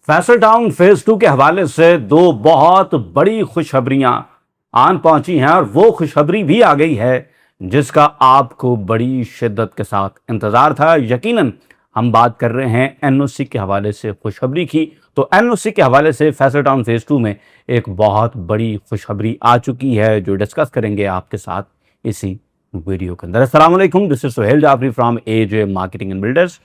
Faisal Town phase 2 के हवाले से दो बहुत बड़ी खुशखबरियां आन पहुंची हैं और वो खुशखबरी भी आ गई है जिसका आपको बड़ी शिद्दत के साथ इंतजार था। यकीनन हम बात कर रहे हैं एनओसी के हवाले से खुशखबरी की। तो एनओसी के हवाले से फैसल टाउन फेज 2 में एक बहुत बड़ी खुशखबरी आ चुकी है जो डिस्कस करेंगे आपके साथ इसी वीडियो के अंदर। अस्सलाम वालेकुम, this is Suhail Jafri from AJ marketing and builders.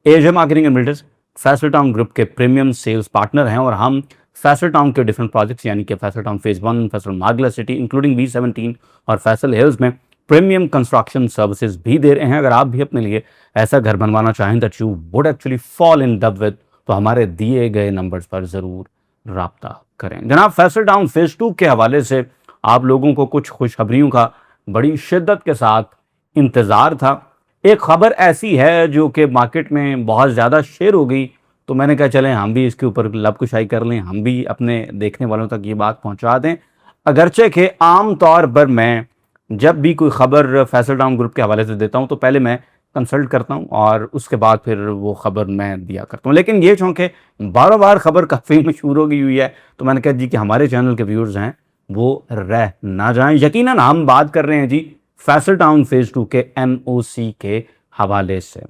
AJ marketing and builders Faisal Town group के प्रीमियम सेल्स पार्टनर हैं और हम फैसल टाउन के डिफरेंट प्रोजेक्ट्स यानी कि Faisal Town phase 1, Faisal Margalla City including B17 और फैसल हिल्स में प्रीमियम कंस्ट्रक्शन सर्विसेज भी दे रहे हैं। अगर आप भी अपने लिए ऐसा घर बनवाना चाहें that you would actually fall in love with, तो हमारे दिए गए नंबर्स पर ज़रूर राब्ता करें। जनाब, फैसल टाउन फेज 2 के हवाले से आप लोगों को कुछ खुशखबरियों का बड़ी शिद्दत के साथ इंतज़ार था। एक खबर ऐसी है जो कि मार्केट में बहुत ज़्यादा शेयर हो गई, तो मैंने कहा चलें हम भी इसके ऊपर लबकुशाई कर लें, हम भी अपने देखने वालों तक ये बात पहुंचा दें। अगरचे कि आम तौर पर मैं जब भी कोई खबर फैसल टाउन ग्रुप के हवाले से देता हूं तो पहले मैं कंसल्ट करता हूं और उसके बाद फिर वो खबर मैं दिया करता हूं, लेकिन ये चूँकि बारों बार खबर काफ़ी मशहूर हो गई हुई है तो मैंने कहा जी कि हमारे चैनल के व्यूअर्स हैं वो रह ना जाएं। यकीनन हम बात कर रहे हैं जी फैसल टाउन फेज 2 के एनओसी के हवाले से।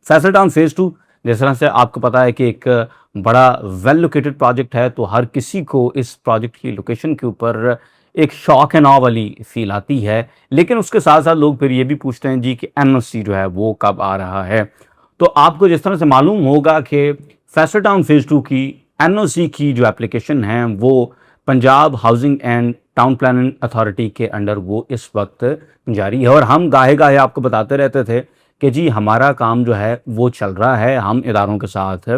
फैसल टाउन फेज 2 जिस तरह से आपको पता है कि एक बड़ा वेल लोकेटेड प्रोजेक्ट है, तो हर किसी को इस प्रोजेक्ट की लोकेशन के ऊपर एक शौक एंड ऑ वाली फील आती है। लेकिन उसके साथ साथ लोग फिर ये भी पूछते हैं जी कि एनओसी जो है वो कब आ रहा है। तो आपको जिस तरह से मालूम होगा कि फैसल टाउन फेज 2 की एनओसी की जो एप्लीकेशन है वो Punjab housing and town planning authority के अंडर वो इस वक्त जारी है और हम गाहे गाहे आपको बताते रहते थे कि जी हमारा काम जो है वो चल रहा है, हम इदारों के साथ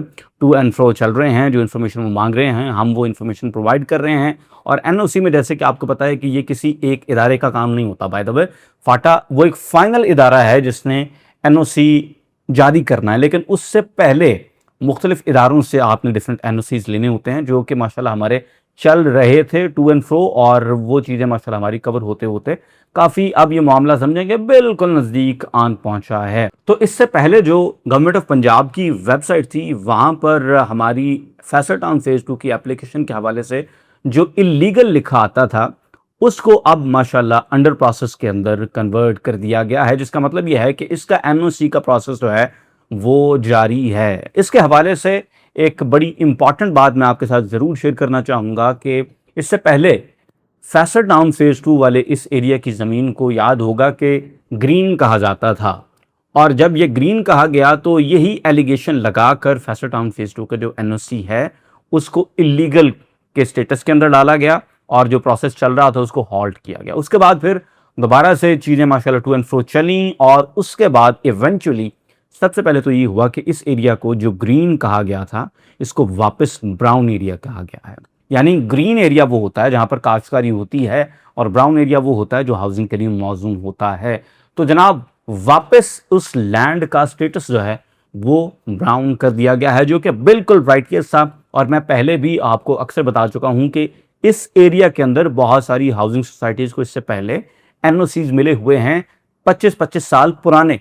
टू एंड फ्रो चल रहे हैं, जो इन्फॉर्मेशन वो मांग रहे हैं हम वो इन्फॉर्मेशन प्रोवाइड कर रहे हैं। और एनओसी में जैसे कि आपको पता है कि ये किसी एक इदारे का काम नहीं होता, बाय द वे फाटा वो एक फाइनल इदारा है जिसने एनओसी जारी करना है, लेकिन उससे पहले मुख्तलिफ इदारों से आपने डिफरेंट एनओसीज लेने होते हैं जो कि माशाल्लाह हमारे चल रहे थे टू एंड फ्रो, और वो चीज़ें माशाल्लाह हमारी कवर होते होते काफ़ी अब ये मामला समझेंगे बिल्कुल नज़दीक आन पहुंचा है। तो इससे पहले जो गवर्नमेंट ऑफ पंजाब की वेबसाइट थी वहाँ पर हमारी फैसल टाउन फेज 2 की एप्लीकेशन के हवाले से जो इलीगल लिखा आता था उसको अब माशाल्लाह अंडर प्रोसेस के अंदर कन्वर्ट कर दिया गया है, जिसका मतलब यह है कि इसका एनओसी का प्रोसेस जो है वो जारी है। इसके हवाले से एक बड़ी इंपॉर्टेंट बात मैं आपके साथ ज़रूर शेयर करना चाहूँगा कि इससे पहले फैसल टाउन फेज 2 वाले इस एरिया की ज़मीन को याद होगा कि ग्रीन कहा जाता था, और जब ये ग्रीन कहा गया तो यही एलिगेशन लगाकर फैसल टाउन फेज 2 का जो एनओसी है उसको इलीगल के स्टेटस के अंदर डाला गया और जो प्रोसेस चल रहा था उसको हॉल्ट किया गया। उसके बाद फिर दोबारा से चीज़ें माशाल्लाह टू एंड फ्रो चली और उसके बाद इवेंचुअली सबसे पहले तो ये हुआ कि इस एरिया को जो ग्रीन कहा गया था इसको वापस ब्राउन एरिया कहा गया है। यानी ग्रीन एरिया वो होता है जहाँ पर काश्तकारी होती है और ब्राउन एरिया वो होता है जो हाउसिंग के लिए मौजूद होता है। तो जनाब वापस उस लैंड का स्टेटस जो है वो ब्राउन कर दिया गया है, जो कि बिल्कुल राइट केस था। और मैं पहले भी आपको अक्सर बता चुका हूँ कि इस एरिया के अंदर बहुत सारी हाउसिंग सोसाइटीज़ को इससे पहले एनओसीज मिले हुए हैं 25-25 साल पुराने।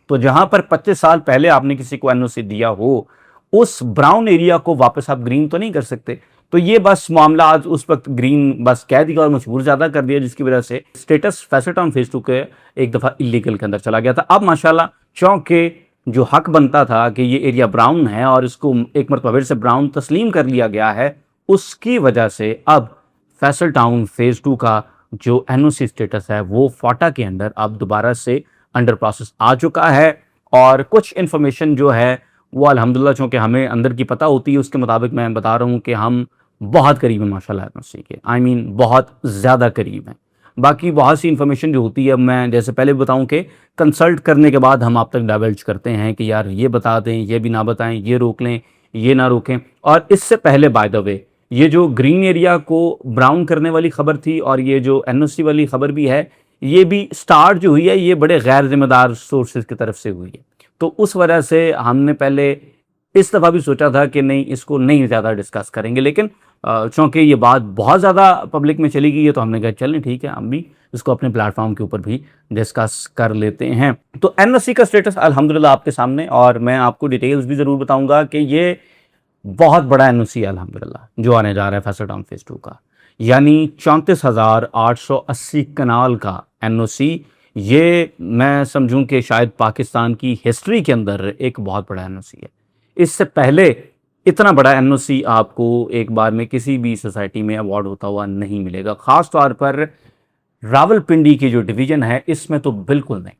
तो जहां पर 25 साल पहले आपने किसी को एनओसी दिया हो उस ब्राउन एरिया को वापस आप ग्रीन तो नहीं कर सकते। तो ये बस मामला आज उस वक्त ग्रीन बस कह दिया और मशहूर ज़्यादा कर दिया, जिसकी वजह से स्टेटस फैसल टाउन फेज 2 के एक दफ़ा इलीगल के अंदर चला गया था। अब माशाल्लाह चौंके जो हक बनता था कि ये एरिया ब्राउन है और इसको एक मरतबा फिर से ब्राउन तस्लीम कर लिया गया है, उसकी वजह से अब फैसल टाउन फेज 2 का जो एनओसी स्टेटस है वो फाटा के अंदर अब दोबारा से अंडर प्रोसेस आ चुका है। और कुछ इन्फॉर्मेशन जो है वो अल्हम्दुलिल्लाह चूँकि हमें अंदर की पता होती है उसके मुताबिक मैं बता रहा हूँ कि हम बहुत करीब हैं माशाल्लाह एनओसी के, आई मीन बहुत ज़्यादा करीब हैं। बाकी बहुत सी इन्फॉर्मेशन जो होती है मैं जैसे पहले बताऊं कि कंसल्ट करने के बाद हम आप तक डाइवर्ज करते हैं कि यार ये बता दें, ये भी ना बताएं, ये रोक लें, ये ना रोकें। और इससे पहले बाय द वे ये जो ग्रीन एरिया को ब्राउन करने वाली खबर थी और ये जो एनओसी वाली खबर भी है ये भी स्टार्ट जो हुई है ये बड़े गैर जिम्मेदार सोर्सेज की तरफ से हुई है। तो उस वजह से हमने पहले इस दफ़ा भी सोचा था कि नहीं इसको नहीं ज़्यादा डिस्कस करेंगे, लेकिन चूँकि ये बात बहुत ज़्यादा पब्लिक में चली गई है तो हमने कहा चलें ठीक है हम भी इसको अपने प्लेटफॉर्म के ऊपर भी डिस्कस कर लेते हैं। तो एनओसी का स्टेटस अल्हम्दुलिल्लाह आपके सामने, और मैं आपको डिटेल्स भी ज़रूर बताऊंगा कि ये बहुत बड़ा एनओसी है अल्हम्दुलिल्लाह जो आने जा रहा है फैसल टाउन फेज 2 का, यानी 34,880 कनाल का एनओसी। ये मैं समझूं कि शायद पाकिस्तान की हिस्ट्री के अंदर एक बहुत बड़ा एनओसी है। इससे पहले इतना बड़ा एनओसी आपको एक बार में किसी भी सोसाइटी में अवार्ड होता हुआ नहीं मिलेगा, खास तौर पर रावलपिंडी की जो डिवीजन है इसमें तो बिल्कुल नहीं।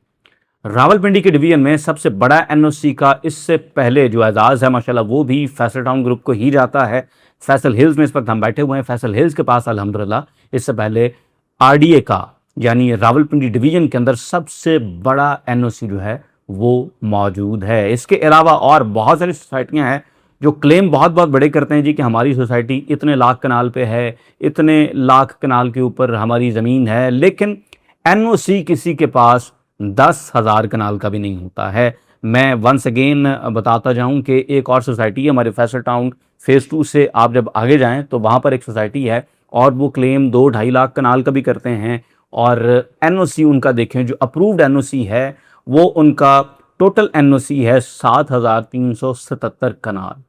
रावलपिंडी के डिवीजन में सबसे बड़ा एनओसी का इससे पहले जो एजाज़ है माशाल्लाह वो भी फैसल टाउन ग्रुप को ही जाता है। फैसल हिल्स में इस वक्त हम बैठे हुए हैं, फैसल हिल्स के पास अल्हम्दुलिल्लाह इससे पहले आरडीए का यानी रावलपिंडी डिवीजन के अंदर सबसे बड़ा एनओसी जो है वो मौजूद है। इसके अलावा और बहुत सारी सोसाइटियां हैं जो क्लेम बहुत बहुत बड़े करते हैं जी कि हमारी सोसाइटी इतने लाख कनाल पे है, इतने लाख कनाल के ऊपर हमारी ज़मीन है, लेकिन एनओसी किसी के पास 10,000 कनाल का भी नहीं होता है। मैं वंस अगेन बताता जाऊं कि एक और सोसाइटी है हमारे फैसल टाउन फेज़ 2 से आप जब आगे जाएं तो वहाँ पर एक सोसाइटी है और वो क्लेम 2-2.5 लाख कनाल का भी करते हैं, और एनओसी उनका देखें जो अप्रूव्ड एनओसी है वो उनका टोटल एनओसी है 7,377 कनाल।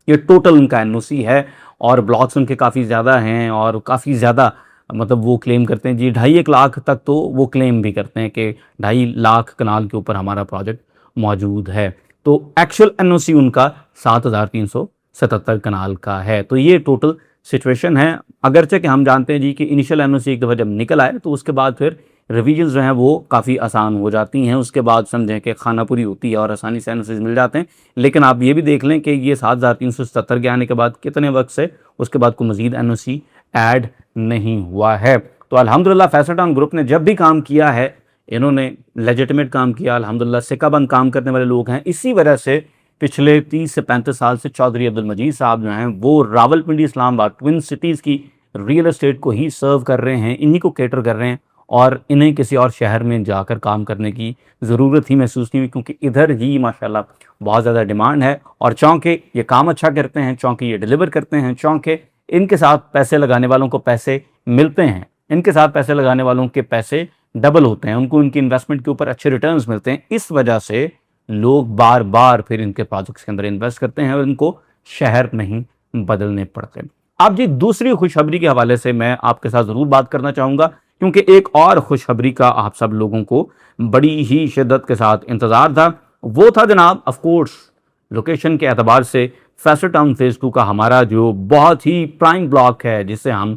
ये टोटल उनका एनओसी है और ब्लॉक्स उनके काफ़ी ज़्यादा हैं और काफ़ी ज़्यादा मतलब वो क्लेम करते हैं जी 2.5 लाख तक तो वो क्लेम भी करते हैं कि 2.5 लाख कनाल के ऊपर हमारा प्रोजेक्ट मौजूद है। तो एक्चुअल एनओसी उनका 7,377 कनाल का है। तो ये टोटल सिचुएशन है। अगरचे कि हम जानते हैं जी कि इनिशियल एनओसी एक दफ़ा जब निकल आए तो उसके बाद फिर रिविजन्स जो हैं वो काफ़ी आसान हो जाती हैं, उसके बाद समझें कि खानापुरी होती है और आसानी से एनओसीज मिल जाते हैं। लेकिन आप ये भी देख लें कि ये 7,377 के आने के बाद कितने वक्त से उसके बाद कोई मज़ीद एनओसी ऐड नहीं हुआ है। तो अल्हम्दुलिल्लाह फैसल टाउन ग्रुप ने जब भी काम किया है इन्होंने लेजिटिमेट काम किया, अल्हम्दुलिल्लाह सिक्काबंद काम करने वाले लोग हैं। इसी वजह से पिछले 30 से 35 साल से चौधरी अब्दुल मजीद साहब जो हैं वो रावलपिंडी इस्लामाबाद ट्विन सिटीज़ की रियल एस्टेट को ही सर्व कर रहे हैं, इन्हीं को कैटर कर रहे हैं, और इन्हें किसी और शहर में जाकर काम करने की ज़रूरत ही महसूस नहीं हुई क्योंकि इधर ही माशाल्लाह बहुत ज़्यादा डिमांड है। और चौंके ये काम अच्छा करते हैं, चौंके ये डिलीवर करते हैं, चौंके इनके साथ पैसे लगाने वालों को पैसे मिलते हैं, इनके साथ पैसे लगाने वालों के पैसे डबल होते हैं, उनको इनकी इन्वेस्टमेंट के ऊपर अच्छे रिटर्न्स मिलते हैं। इस वजह से लोग बार बार फिर इनके प्रोजेक्ट्स के अंदर इन्वेस्ट करते हैं और इनको शहर नहीं बदलने पड़ते। अब जी दूसरी खुशखबरी के हवाले से मैं आपके साथ ज़रूर बात करना चाहूँगा क्योंकि एक और खुशखबरी का आप सब लोगों को बड़ी ही शिद्दत के साथ इंतज़ार था। वो था जनाब ऑफ कोर्स लोकेशन के एतबार से फैसल टाउन फेज़ 2 का हमारा जो बहुत ही प्राइम ब्लॉक है जिसे हम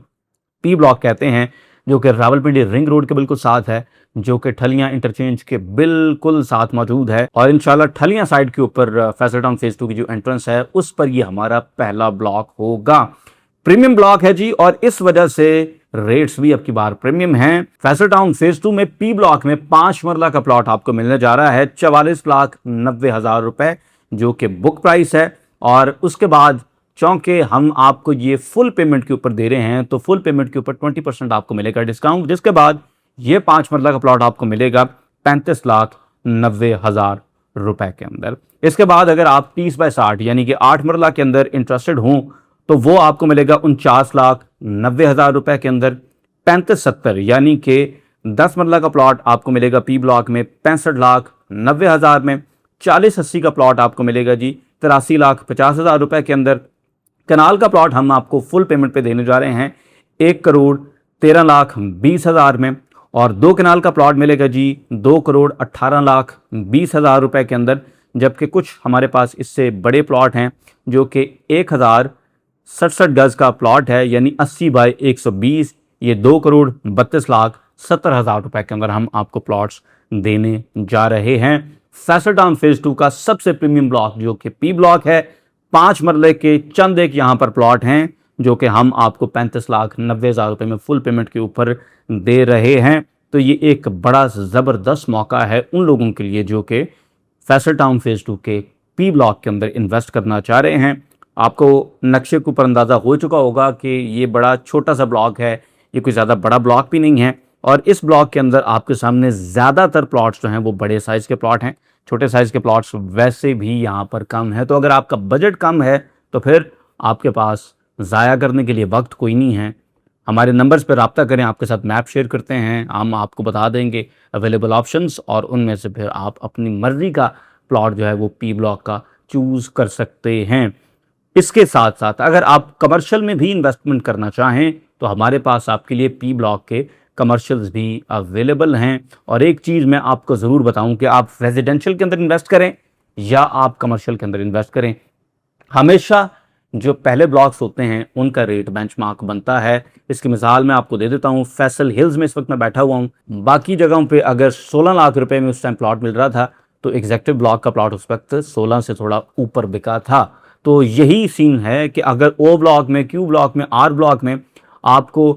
पी ब्लॉक कहते हैं, जो कि रावलपिंडी रिंग रोड के बिल्कुल साथ है, जो कि ठलियां इंटरचेंज के बिल्कुल साथ मौजूद है। और इंशाल्लाह ठलियां साइड के ऊपर फैसल टाउन फेज़ 2 की जो एंट्रेंस है उस पर ये हमारा पहला ब्लॉक होगा। प्रीमियम ब्लॉक है जी और इस वजह से रेट्स भी अब की बार प्रीमियम हैं। फैसल टाउन फेज़ 2 में पी ब्लॉक में 5 मरला का प्लॉट आपको मिलने जा रहा है 44,90,000 रुपए, जो कि बुक प्राइस है। और उसके बाद चूंकि हम आपको ये फुल पेमेंट के ऊपर दे रहे हैं तो फुल पेमेंट के ऊपर 20% आपको मिलेगा डिस्काउंट, जिसके बाद ये 5 मरला का प्लॉट आपको मिलेगा 35,90,000 रुपए के अंदर। इसके बाद अगर आप 30/60 यानी कि 8 मरला के अंदर इंटरेस्टेड हों तो वो आपको मिलेगा 49,90,000 रुपए के अंदर। 3570 यानी कि 10 मरला का प्लॉट आपको मिलेगा पी ब्लॉक में 65,90,000 में। 4080 का प्लॉट आपको मिलेगा जी 83,50,000 रुपए के अंदर। कनाल का प्लॉट हम आपको फुल पेमेंट पे देने जा रहे हैं 1,13,20,000 में। और 2 कनाल का प्लॉट मिलेगा जी 2,18,20,000 रुपए के अंदर, जबकि कुछ हमारे पास इससे बड़े प्लॉट हैं जो कि 1,067 गज का प्लॉट है यानी 80/120, ये 2,32,70,000 रुपए के अंदर हम आपको प्लॉट्स देने जा रहे हैं। फैसल टाउन फेज़ 2 का सबसे प्रीमियम ब्लॉक जो कि पी ब्लॉक है, 5 मरले के चंद एक यहाँ पर प्लॉट हैं जो कि हम आपको 35,90,000 रुपए में फुल पेमेंट के ऊपर दे रहे हैं। तो ये एक बड़ा ज़बरदस्त मौका है उन लोगों के लिए जो कि फैसल टाउन फेज़ 2 के पी ब्लॉक के अंदर इन्वेस्ट करना चाह रहे हैं। आपको नक्शे के ऊपर अंदाज़ा हो चुका होगा कि ये बड़ा छोटा सा ब्लॉक है, ये कोई ज़्यादा बड़ा ब्लॉक भी नहीं है। और इस ब्लॉक के अंदर आपके सामने ज़्यादातर प्लॉट्स जो हैं वो बड़े साइज़ के प्लॉट हैं, छोटे साइज़ के प्लॉट्स वैसे भी यहाँ पर कम है। तो अगर आपका बजट कम है तो फिर आपके पास ज़ाया करने के लिए वक्त कोई नहीं है। हमारे नंबर्स पर रब्ता करें, आपके साथ मैप शेयर करते हैं, हम आपको बता देंगे अवेलेबल ऑप्शंस और उनमें से फिर आप अपनी मर्ज़ी का प्लॉट जो है वो पी ब्लॉक का चूज़ कर सकते हैं। इसके साथ साथ अगर आप कमर्शियल में भी इन्वेस्टमेंट करना चाहें तो हमारे पास आपके लिए पी ब्लॉक के कमर्शियल्स भी अवेलेबल हैं। और एक चीज़ मैं आपको ज़रूर बताऊं कि आप रेजिडेंशियल के अंदर इन्वेस्ट करें या आप कमर्शियल के अंदर इन्वेस्ट करें, हमेशा जो पहले ब्लॉक्स होते हैं उनका रेट बेंचमार्क बनता है। इसकी मिसाल मैं आपको दे देता हूं। फैसल हिल्स में इस वक्त मैं बैठा हुआ हूं, बाकी जगहों पे अगर 16 लाख रुपए में उस टाइम प्लॉट मिल रहा था तो एग्जेक्टिव ब्लॉक का प्लॉट उस वक्त 16 से थोड़ा ऊपर बिका था। तो यही सीन है कि अगर ओ ब्लॉक में, क्यू ब्लॉक में, आर ब्लॉक में आपको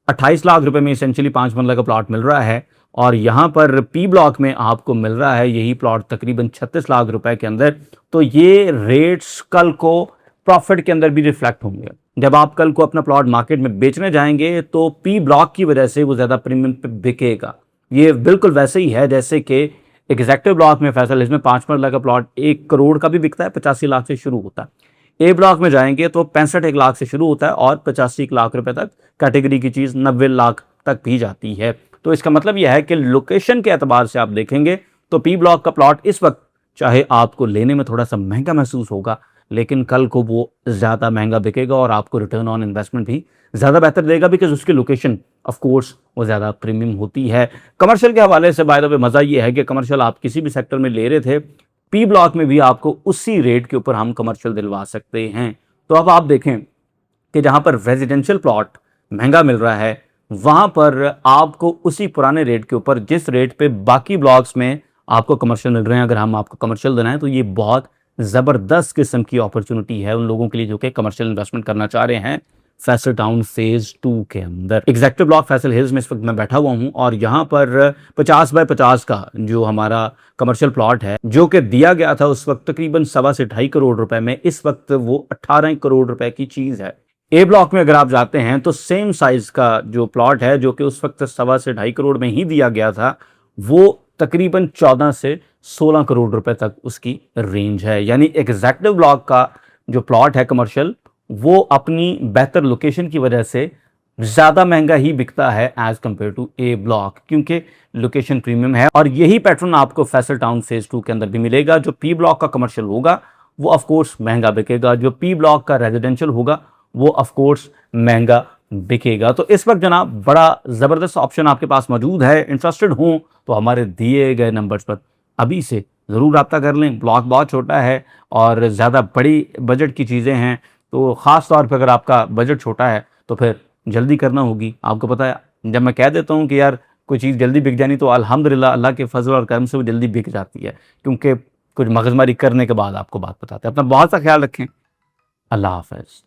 28 लाख रुपए में इसेंशियली 5 मरला का प्लॉट मिल रहा है और यहाँ पर पी ब्लॉक में आपको मिल रहा है यही प्लॉट तकरीबन 36 लाख रुपए के अंदर, तो ये रेट्स कल को प्रॉफिट के अंदर भी रिफ्लेक्ट होंगे। जब आप कल को अपना प्लॉट मार्केट में बेचने जाएंगे तो पी ब्लॉक की वजह से वो ज़्यादा प्रीमियम पे बिकेगा। ये बिल्कुल वैसे ही है जैसे कि एग्जैक्टिव ब्लॉक में फैसल इसमें 5 मरला का प्लॉट 1 करोड़ का भी बिकता है, 85 लाख से शुरू होता है। ए ब्लॉक में जाएंगे तो 65 लाख से शुरू होता है और 85 लाख रुपए तक कैटेगरी की चीज़ 90 लाख तक भी जाती है। तो इसका मतलब यह है कि लोकेशन के एतबार से आप देखेंगे तो पी ब्लॉक का प्लॉट इस वक्त चाहे आपको लेने में थोड़ा सा महंगा महसूस होगा, लेकिन कल को वो ज़्यादा महंगा बिकेगा और आपको रिटर्न ऑन इन्वेस्टमेंट भी ज़्यादा बेहतर देगा, बिकॉज उसकी लोकेशन ऑफ कोर्स वो ज़्यादा प्रीमियम होती है। कमर्शियल के हवाले से बाय द वे मज़ा ये है कि कमर्शियल आप किसी भी सेक्टर में ले रहे थे, पी ब्लॉक में भी आपको उसी रेट के ऊपर हम कमर्शियल दिलवा सकते हैं। तो अब आप देखें कि जहाँ पर रेजिडेंशियल प्लॉट महंगा मिल रहा है वहाँ पर आपको उसी पुराने रेट के ऊपर जिस रेट पे बाकी ब्लॉक्स में आपको कमर्शियल मिल रहे हैं, अगर हम आपको कमर्शियल देना है तो ये बहुत ज़बरदस्त किस्म की अपॉर्चुनिटी है उन लोगों के लिए जो कि कमर्शियल इन्वेस्टमेंट करना चाह रहे हैं फैसल टाउन फेज 2 के अंदर। एग्जैक्टिव ब्लॉक फैसल हिल्स में इस वक्त मैं बैठा हुआ हूं और यहाँ पर 50 बाय 50 का जो हमारा कमर्शियल प्लॉट है जो कि दिया गया था उस वक्त तकरीबन 1.25 से 2.5 करोड़ रुपए में, इस वक्त वो 18 करोड़ रुपए की चीज़ है। ए ब्लॉक में अगर आप जाते हैं तो सेम साइज का जो प्लॉट है जो कि उस वक्त 1.25 से 2.5 करोड़ में ही दिया गया था वो तकरीबन 14 से 16 करोड़ रुपए तक उसकी रेंज है। यानी एग्जैक्टिव ब्लॉक का जो प्लॉट है कमर्शियल वो अपनी बेहतर लोकेशन की वजह से ज़्यादा महंगा ही बिकता है as compare to A block, क्योंकि लोकेशन प्रीमियम है। और यही पैटर्न आपको फैसल टाउन फेज 2 के अंदर भी मिलेगा। जो पी ब्लॉक का कमर्शियल होगा वो ऑफकोर्स महंगा बिकेगा, जो पी ब्लॉक का रेजिडेंशियल होगा वो ऑफकोर्स महंगा बिकेगा। तो इस वक्त जनाब बड़ा ज़बरदस्त ऑप्शन आपके पास मौजूद है। इंटरेस्टेड हों तो हमारे दिए गए नंबर्स पर अभी से ज़रूर रब्ता कर लें। ब्लॉक बहुत छोटा है और ज़्यादा बड़ी बजट की चीज़ें हैं, तो ख़ास तौर पर अगर आपका बजट छोटा है तो फिर जल्दी करना होगी। आपको पता है जब मैं कह देता हूँ कि यार कोई चीज़ जल्दी बिक जानी तो अल्हम्दुलिल्लाह अल्लाह के फजल और करम से वो जल्दी बिक जाती है, क्योंकि कुछ मगजमारी करने के बाद आपको बात बताते हैं। अपना बहुत सा ख्याल रखें। अल्लाह हाफ़िज़।